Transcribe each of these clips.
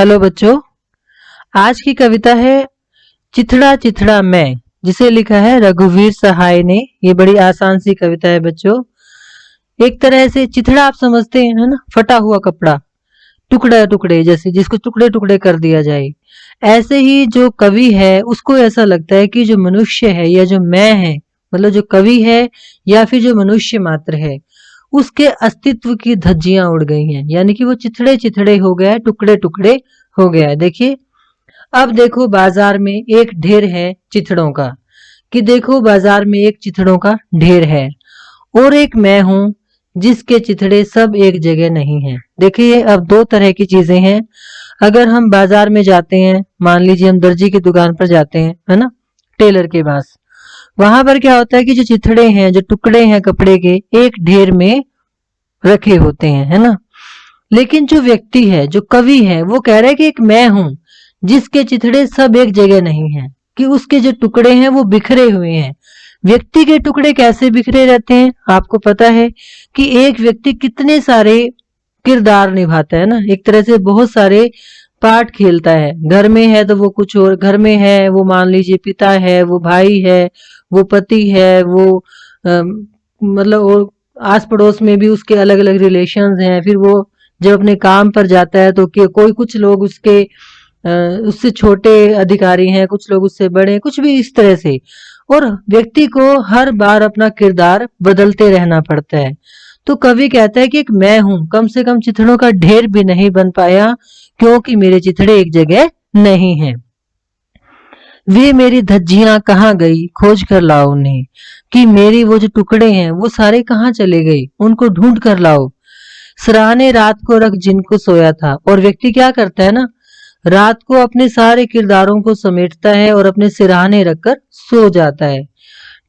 Hello बच्चों, आज की कविता है चिथड़ा चिथड़ा मैं, जिसे लिखा है रघुवीर सहाय ने। ये बड़ी आसान सी कविता है बच्चों। एक तरह से चिथड़ा आप समझते हैं, है ना, फटा हुआ कपड़ा, टुकड़े टुकड़े, जैसे जिसको टुकड़े टुकड़े कर दिया जाए। ऐसे ही जो कवि है उसको ऐसा लगता है कि जो मनुष्य है या जो मैं है, मतलब जो कवि है या फिर जो मनुष्य मात्र है, उसके अस्तित्व की धज्जियां उड़ गई हैं, यानी कि वो चिथड़े चिथड़े हो गया है, टुकड़े टुकड़े हो गया है। देखिए, अब देखो बाजार में एक ढेर है चिथड़ों का, कि देखो बाजार में एक चिथड़ों का ढेर है, और एक मैं हूं जिसके चिथड़े सब एक जगह नहीं है। देखिए, अब दो तरह की चीजें हैं। अगर हम बाजार में जाते हैं, मान लीजिए हम दर्जी की दुकान पर जाते हैं, है ना, टेलर के पास, वहां पर क्या होता है कि जो चिथड़े हैं, जो टुकड़े हैं कपड़े के, एक ढेर में रखे होते हैं, है ना। लेकिन जो व्यक्ति है, जो कवि है, वो कह रहा है कि एक मैं हूं जिसके चिथड़े सब एक जगह नहीं है, कि उसके जो टुकड़े हैं वो बिखरे हुए हैं। व्यक्ति के टुकड़े कैसे बिखरे रहते हैं, आपको पता है कि एक व्यक्ति कितने सारे किरदार निभाता है ना, एक तरह से बहुत सारे पार्ट खेलता है। घर में है तो वो कुछ और, घर में है वो मान लीजिए पिता है, वो भाई है, वो पति है, वो मतलब और आस पड़ोस में भी उसके अलग अलग रिलेशंस हैं। फिर वो जब अपने काम पर जाता है तो कोई कुछ लोग उसके उससे छोटे अधिकारी हैं, कुछ लोग उससे बड़े हैं, कुछ भी इस तरह से। और व्यक्ति को हर बार अपना किरदार बदलते रहना पड़ता है। तो कवि कहता है कि एक मैं हूं, कम से कम चिथड़ों का ढेर भी नहीं बन पाया, क्योंकि मेरे चिथड़े एक जगह नहीं हैं। वे मेरी धज्जियां कहाँ गई, खोज कर लाओ उन्हें, कि मेरी वो जो टुकड़े हैं वो सारे कहाँ चले गए, उनको ढूंढ कर लाओ। सराहने रात को रख जिनको सोया था। और व्यक्ति क्या करता है ना, रात को अपने सारे किरदारों को समेटता है और अपने सिरहाने रखकर सो जाता है।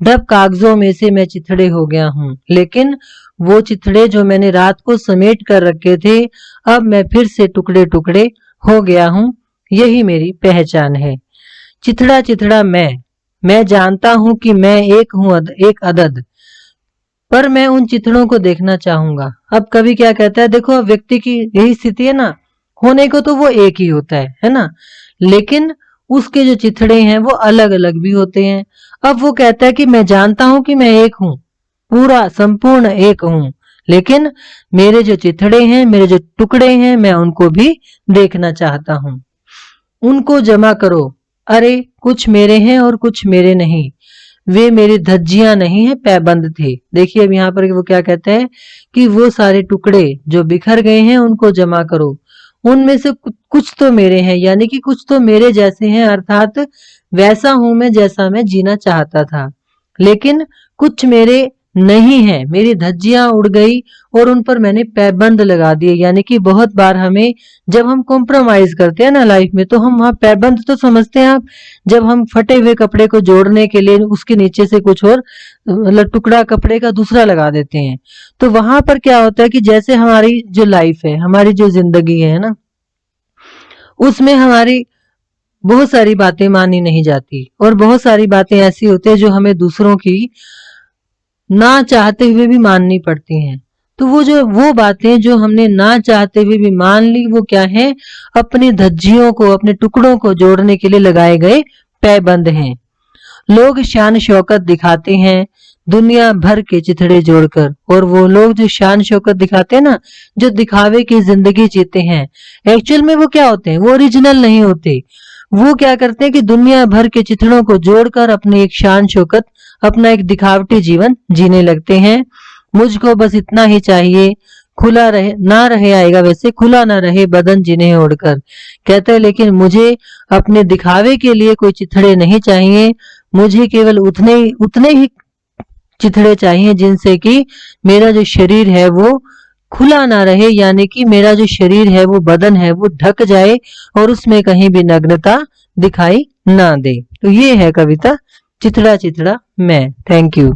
ढब कागजों में से मैं चिथड़े हो गया हूँ, लेकिन वो चिथड़े जो मैंने रात को समेट कर रखे थे, अब मैं फिर से टुकड़े टुकड़े हो गया हूँ। यही मेरी पहचान है। चिथड़ा चिथड़ा मैं जानता हूँ कि मैं एक हूँ, एक अदद, पर मैं उन चिथड़ों को देखना चाहूंगा। अब कवि क्या कहता है, देखो अब व्यक्ति की यही स्थिति है ना, होने को तो वो एक ही होता है ना, लेकिन उसके जो चिथड़े हैं वो अलग अलग भी होते हैं। अब वो कहता है कि मैं जानता हूं कि मैं एक हूं, पूरा संपूर्ण एक हूं, लेकिन मेरे जो चिथड़े हैं, मेरे जो टुकड़े हैं, मैं उनको भी देखना चाहता हूं। उनको जमा करो, अरे कुछ मेरे हैं और कुछ मेरे नहीं, वे मेरी धज्जियां नहीं है, पैबंद थे। देखिए अब यहाँ पर वो क्या कहते हैं कि वो सारे टुकड़े जो बिखर गए हैं उनको जमा करो, उनमें से कुछ तो मेरे हैं, यानी कि कुछ तो मेरे जैसे हैं, अर्थात वैसा हूं मैं जैसा मैं जीना चाहता था, लेकिन कुछ मेरे नहीं है, मेरी धज्जियां उड़ गई और उन पर मैंने पैबंद लगा दिए। यानी कि बहुत बार हमें, जब हम कॉम्प्रोमाइज करते हैं ना लाइफ में, तो हम वहां पैबंद तो समझते हैं आप, जब हम फटे हुए कपड़े को जोड़ने के लिए उसके नीचे से कुछ और मतलब टुकड़ा कपड़े का दूसरा लगा देते हैं। तो वहां पर क्या होता है कि जैसे हमारी जो लाइफ है, हमारी जो जिंदगी है ना, उसमें हमारी बहुत सारी बातें मानी नहीं जाती, और बहुत सारी बातें ऐसी होती है जो हमें दूसरों की ना चाहते हुए भी माननी पड़ती हैं। तो वो बातें जो हमने ना चाहते हुए भी मान ली, वो क्या है, अपनी धज्जियों को, अपने टुकड़ों को जोड़ने के लिए लगाए गए पैबंद हैं। लोग शान शौकत दिखाते हैं दुनिया भर के चिथड़े जोड़कर, और वो लोग जो शान शौकत दिखाते हैं ना, जो दिखावे की जिंदगी जीते हैं, एक्चुअल में वो क्या होते हैं, वो ओरिजिनल नहीं होते। वो क्या करते हैं कि दुनिया भर के चिथड़ों को जोड़कर अपनी एक शान शौकत, अपना एक दिखावटी जीवन जीने लगते हैं। मुझको बस इतना ही चाहिए, खुला रहे ना रहे, आएगा वैसे, खुला ना रहे बदन जिन्हें ओढ़कर। कहते हैं लेकिन मुझे अपने दिखावे के लिए कोई चिथड़े नहीं चाहिए, मुझे केवल उतने ही चिथड़े चाहिए जिनसे कि मेरा जो शरीर है वो खुला ना रहे, यानी कि मेरा जो शरीर है, वो बदन है, वो ढक जाए और उसमें कहीं भी नग्नता दिखाई ना दे। तो ये है कविता चिथड़ा चिथड़ा मैं। Thank you.